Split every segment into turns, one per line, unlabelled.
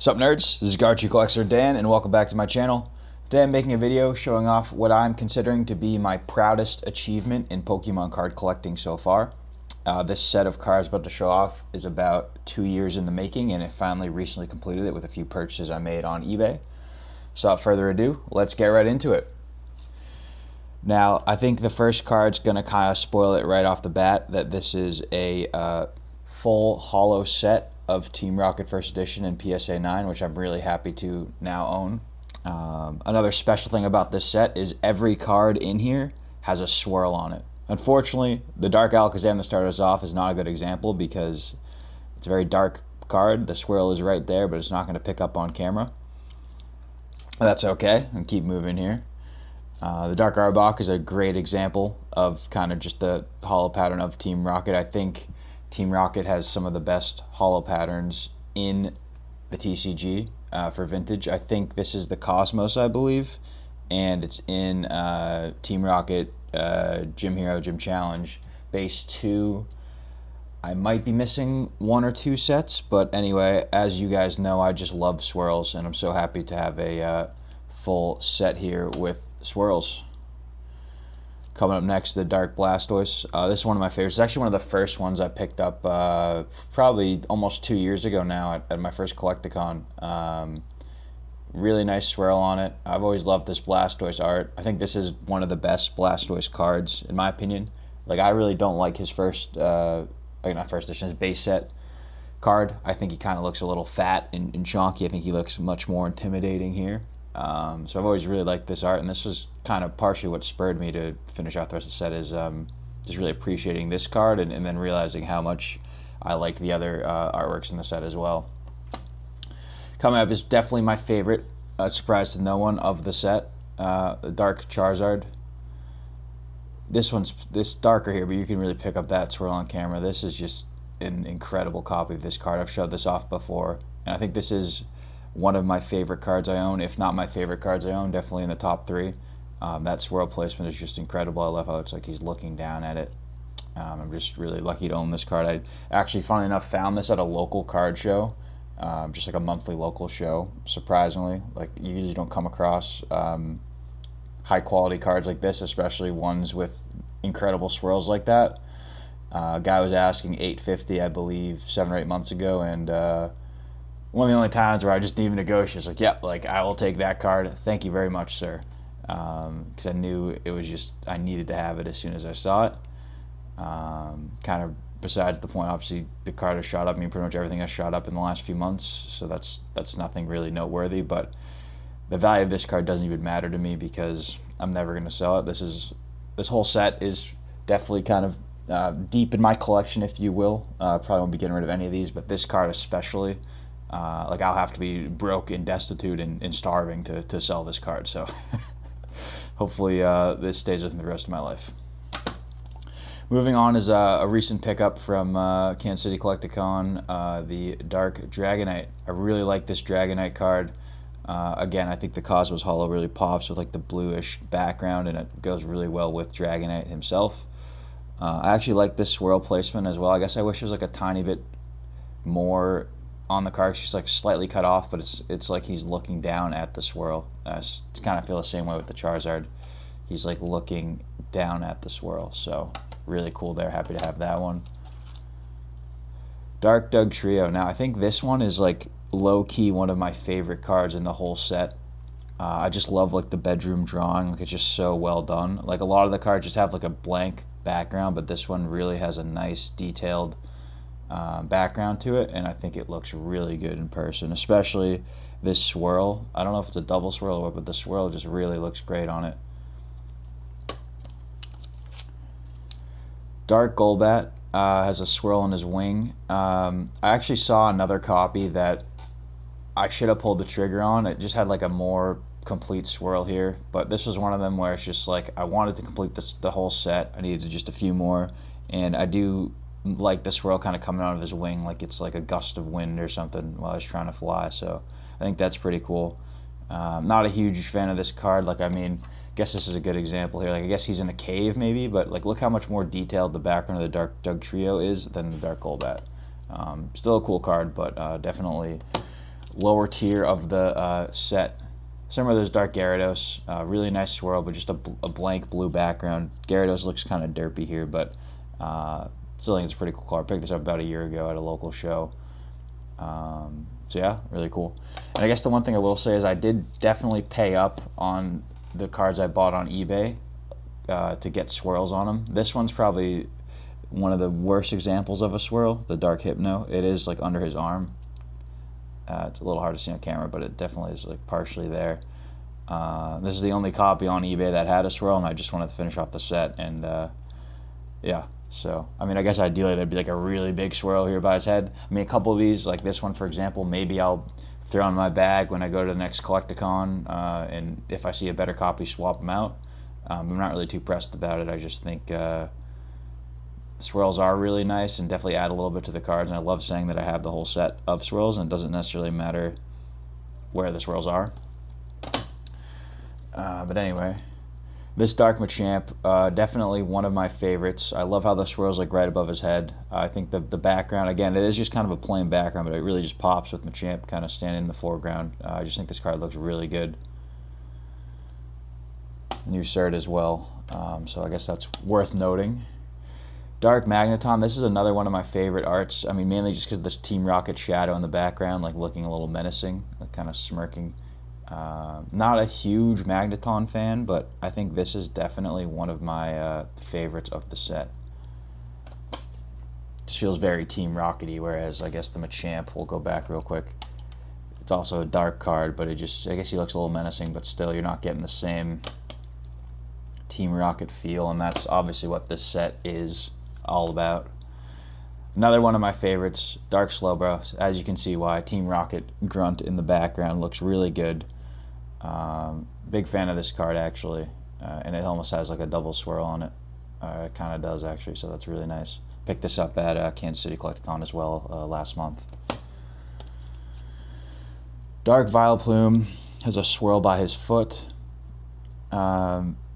What's up, nerds? This is Garchu Collector Dan, and welcome back to my channel. Today I'm making a video showing off what I'm considering to be my proudest achievement in Pokemon card collecting so far. This set of cards I'm about to show off is about 2 years in the making, and I finally recently completed it with a few purchases I made on eBay. So without further ado, let's get right into it. Now, I think the first card's going to kind of spoil it right off the bat that this is a full holo set of Team Rocket First Edition and PSA 9, which I'm really happy to now own. Another special thing about this set is every card in here has a swirl on it. Unfortunately, the Dark Alakazam that started us off is not a good example because it's a very dark card. The swirl is right there, but it's not going to pick up on camera. That's okay, and keep moving here. The Dark Arbok is a great example of kind of just the holo pattern of Team Rocket. I think Team Rocket has some of the best holo patterns in the TCG for Vintage. I think this is the Cosmos, I believe, and it's in Team Rocket Gym Hero Gym Challenge Base 2. I might be missing 1 or 2 sets, but anyway, as you guys know, I just love swirls, and I'm so happy to have a full set here with swirls. Coming up next, the Dark Blastoise. This is one of my favorites. It's actually one of the first ones I picked up probably almost 2 years ago now at my first Collecticon. Really nice swirl on it. I've always loved this Blastoise art. I think this is one of the best Blastoise cards, in my opinion. Like, I really don't like his first, not first edition, his base set card. I think he kind of looks a little fat and chunky. I think he looks much more intimidating here. So I've always really liked this art, and this was kind of partially what spurred me to finish out the rest of the set is just really appreciating this card and then realizing how much I liked the other artworks in the set as well. Coming up is definitely my favorite, surprise to no one, of the set, the Dark Charizard. This darker here, but you can really pick up that swirl on camera. This is just an incredible copy of this card. I've showed this off before, and I think this is one of my favorite cards I own, if not my favorite cards I own, definitely in the top 3. That swirl placement is just incredible. I love how it's like he's looking down at it. I'm just really lucky to own this card. I actually, funnily enough, found this at a local card show, just like a monthly local show, surprisingly. Like, you usually don't come across high quality cards like this, especially ones with incredible swirls like that. A guy was asking $850, I believe, 7 or 8 months ago, and one of the only times where I just didn't even negotiate. It's like, yep, like, I will take that card. Thank you very much, sir. Because I knew it was just, I needed to have it as soon as I saw it. Kind of besides the point, obviously, the card has shot up. I mean, pretty much everything has shot up in the last few months, so that's nothing really noteworthy. But the value of this card doesn't even matter to me because I'm never going to sell it. This whole set is definitely kind of deep in my collection, if you will. Probably won't be getting rid of any of these, but this card especially. Like, I'll have to be broke and destitute and starving to sell this card, so hopefully this stays with me the rest of my life. Moving on is a recent pickup from Kansas City Collecticon, the Dark Dragonite. I really like this Dragonite card. Again, I think the Cosmos Holo really pops with like the bluish background, and it goes really well with Dragonite himself. I actually like this swirl placement as well. I guess I wish it was like a tiny bit more on the card. She's like slightly cut off, but it's like he's looking down at the swirl. It's kind of feel the same way with the Charizard. He's like looking down at the swirl, so really cool there. Happy to have that one. Dark Doug Trio. Now, I think this one is like low-key one of my favorite cards in the whole set. I just love like the bedroom drawing. Like, it's just so well done. Like, a lot of the cards just have like a blank background, but this one really has a nice detailed background to it, and I think it looks really good in person, especially this swirl. I don't know if it's a double swirl or what, but the swirl just really looks great on it. Dark Golbat has a swirl on his wing. I actually saw another copy that I should have pulled the trigger on. It just had like a more complete swirl here, but this was one of them where it's just like I wanted to complete the whole set. I needed just a few more, and I do like the swirl kind of coming out of his wing like it's like a gust of wind or something while he's trying to fly, so I think that's pretty cool. Not a huge fan of this card. Like, I mean, guess this is a good example here. Like, I guess he's in a cave maybe, but like, look how much more detailed the background of the Dark Doug Trio is than the Dark Golbat. Still a cool card, but definitely lower tier of the set. Similar to those Dark Gyarados, really nice swirl, but just a blank blue background. Gyarados looks kind of derpy here, but still think it's a pretty cool card. I picked this up about a year ago at a local show. So yeah, really cool. And I guess the one thing I will say is I did definitely pay up on the cards I bought on eBay to get swirls on them. This one's probably one of the worst examples of a swirl, the Dark Hypno. It is like under his arm. It's a little hard to see on camera, but it definitely is like partially there. This is the only copy on eBay that had a swirl, and I just wanted to finish off the set. And yeah, so I mean, I guess ideally there'd be like a really big swirl here by his head. I mean, a couple of these, like this one for example, maybe I'll throw in my bag when I go to the next Collecticon, and if I see a better copy, swap them out. I'm not really too pressed about it. I just think swirls are really nice and definitely add a little bit to the cards, and I love saying that I have the whole set of swirls, and it doesn't necessarily matter where the swirls are. But anyway, this Dark Machamp, definitely one of my favorites. I love how the swirl's like right above his head. I think the background, again, it is just kind of a plain background, but it really just pops with Machamp kind of standing in the foreground. I just think this card looks really good. New cert as well, so I guess that's worth noting. Dark Magneton, this is another one of my favorite arts. I mean, mainly just because of this Team Rocket shadow in the background, like looking a little menacing, like kind of smirking. Not a huge Magneton fan, but I think this is definitely one of my favorites of the set. Just feels very Team Rocket-y, whereas I guess the Machamp, we'll go back real quick. It's also a dark card, but it just, I guess he looks a little menacing, but still you're not getting the same Team Rocket feel, and that's obviously what this set is all about. Another one of my favorites, Dark Slowbro. As you can see why, Team Rocket grunt in the background looks really good. Big fan of this card actually, and it almost has like a double swirl on it. It kind of does actually, so that's really nice. Picked this up at Kansas City Collecticon as well last month. Dark Vileplume has a swirl by his foot.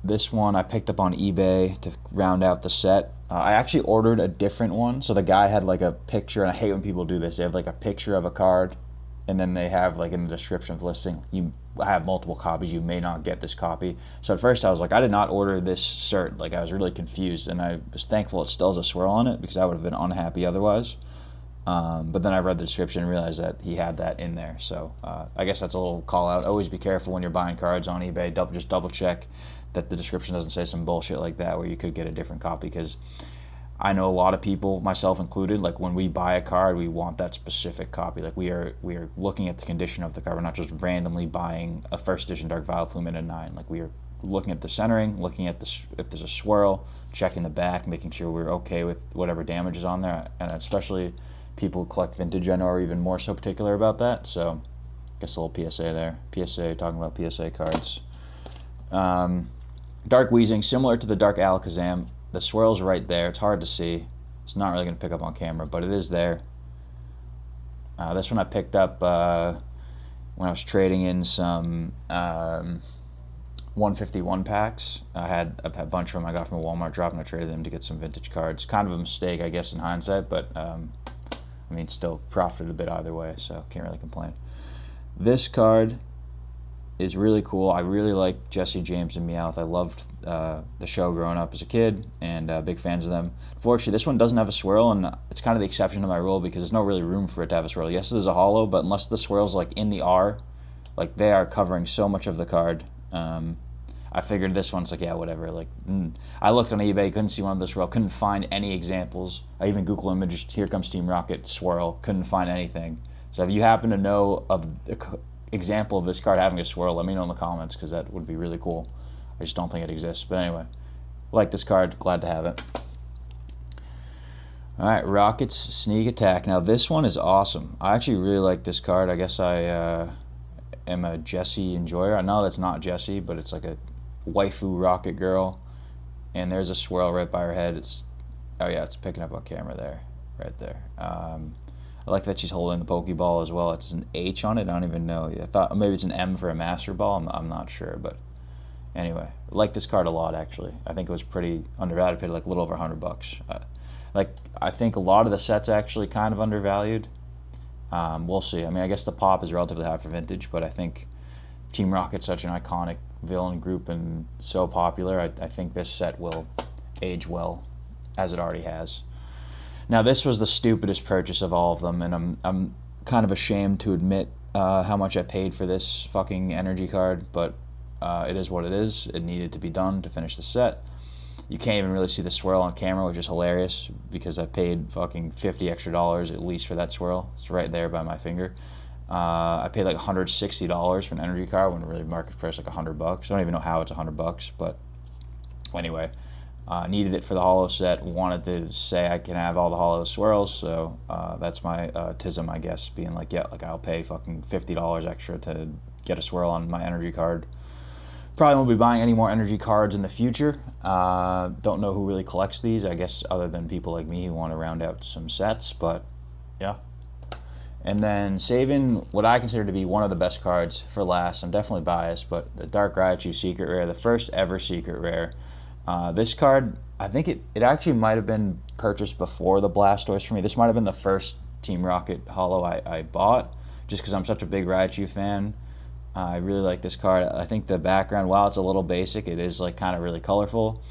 This one I picked up on eBay to round out the set. I actually ordered a different one. So the guy had like a picture, and I hate when people do this. They have like a picture of a card, and then they have like in the description of the listing, you have multiple copies, you may not get this copy. So at first I was like, I did not order this cert. Like I was really confused, and I was thankful it still has a swirl on it because I would have been unhappy otherwise. But then I read the description and realized that he had that in there. So I guess that's a little call out. Always be careful when you're buying cards on eBay. Just double check that the description doesn't say some bullshit like that where you could get a different copy, because I know a lot of people, myself included, like when we buy a card, we want that specific copy. Like we are looking at the condition of the card. We're not just randomly buying a first edition Dark Vileplume in a 9. Like we are looking at the centering, looking at if there's a swirl, checking the back, making sure we're okay with whatever damage is on there, and especially people who collect vintage, I know, are even more so particular about that. So I guess a little PSA there. PSA, talking about PSA cards. Dark Weezing, similar to the Dark Alakazam. The swirl's right there. It's hard to see. It's not really going to pick up on camera, but it is there. This one I picked up when I was trading in some 151 packs. I've had a bunch of them I got from a Walmart drop, and I traded them to get some vintage cards. Kind of a mistake, I guess, in hindsight, but I mean, still profited a bit either way, so can't really complain. This card is really cool. I really like Jesse James and Meowth. I loved the show growing up as a kid, and big fans of them. Unfortunately, this one doesn't have a swirl, and it's kind of the exception to my rule because there's no really room for it to have a swirl. Yes, there's a holo, but unless the swirl's like in the R, like they are covering so much of the card. I figured this one's like, yeah, whatever. Like, I looked on eBay, couldn't see one of the swirl, couldn't find any examples. I even Google imaged, here comes Team Rocket, swirl, couldn't find anything. So if you happen to know of example of this card having a swirl, let me know in the comments, because that would be really cool. I just don't think it exists. But anyway, like this card, glad to have it. Alright, Rocket's Sneak Attack. Now this one is awesome. I actually really like this card. I guess I am a Jessie enjoyer. I know that's not Jessie, but it's like a waifu rocket girl. And there's a swirl right by her head. Oh yeah, it's picking up on camera there. Right there. I like that she's holding the Pokeball as well. It's an H on it. I don't even know. I thought maybe it's an M for a Master Ball. I'm not sure, but anyway, I like this card a lot actually. I think it was pretty undervalued. I paid like a little over $100. Like I think a lot of the sets actually kind of undervalued. We'll see. I mean, I guess the pop is relatively high for vintage, but I think Team Rocket's such an iconic villain group and so popular. I think this set will age well, as it already has. Now, this was the stupidest purchase of all of them, and I'm kind of ashamed to admit how much I paid for this fucking energy card, but it is what it is. It needed to be done to finish the set. You can't even really see the swirl on camera, which is hilarious because I paid fucking $50 extra at least for that swirl. It's right there by my finger. I paid like $160 for an energy card when really market price like $100. I don't even know how it's $100, but anyway, needed it for the holo set. Wanted to say I can have all the holo swirls, so that's my tism, I guess, being like, yeah, like I'll pay fucking $50 extra to get a swirl on my energy card. Probably won't be buying any more energy cards in the future. Don't know who really collects these, I guess, other than people like me who want to round out some sets, but yeah. And then saving what I consider to be one of the best cards for last. I'm definitely biased, but the Dark Raichu Secret Rare, the first ever Secret Rare. This card, I think it actually might have been purchased before the Blastoise for me. This might have been the first Team Rocket holo I bought, just because I'm such a big Raichu fan. I really like this card. I think the background, while it's a little basic, it is like kind of really colorful.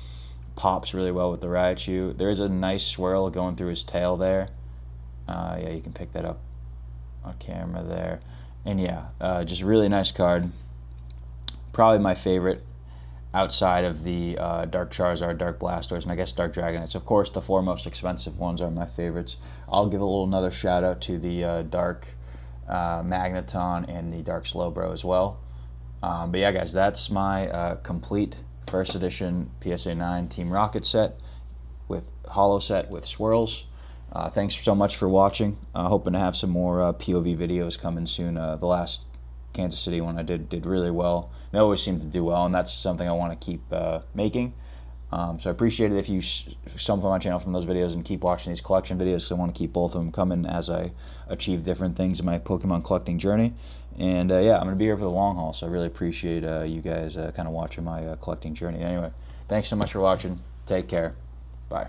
Pops really well with the Raichu. There is a nice swirl going through his tail there. Yeah, you can pick that up on camera there. And yeah, just really nice card. Probably my favorite outside of the Dark Charizard, Dark Blastoise, and I guess Dark Dragonites. Of course, the four most expensive ones are my favorites. I'll give another shout out to the Dark Magneton and the Dark Slowbro as well. But yeah, guys, that's my complete first edition PSA 9 Team Rocket set with holo set with swirls. Thanks so much for watching. Hoping to have some more POV videos coming soon. The last Kansas City one I did really well. They always seem to do well, and that's something I want to keep making. So I appreciate it if you sub on my channel from those videos and keep watching these collection videos, because I want to keep both of them coming as I achieve different things in my Pokemon collecting journey. And yeah, I'm going to be here for the long haul, so I really appreciate you guys kind of watching my collecting journey. Anyway, thanks so much for watching. Take care. Bye.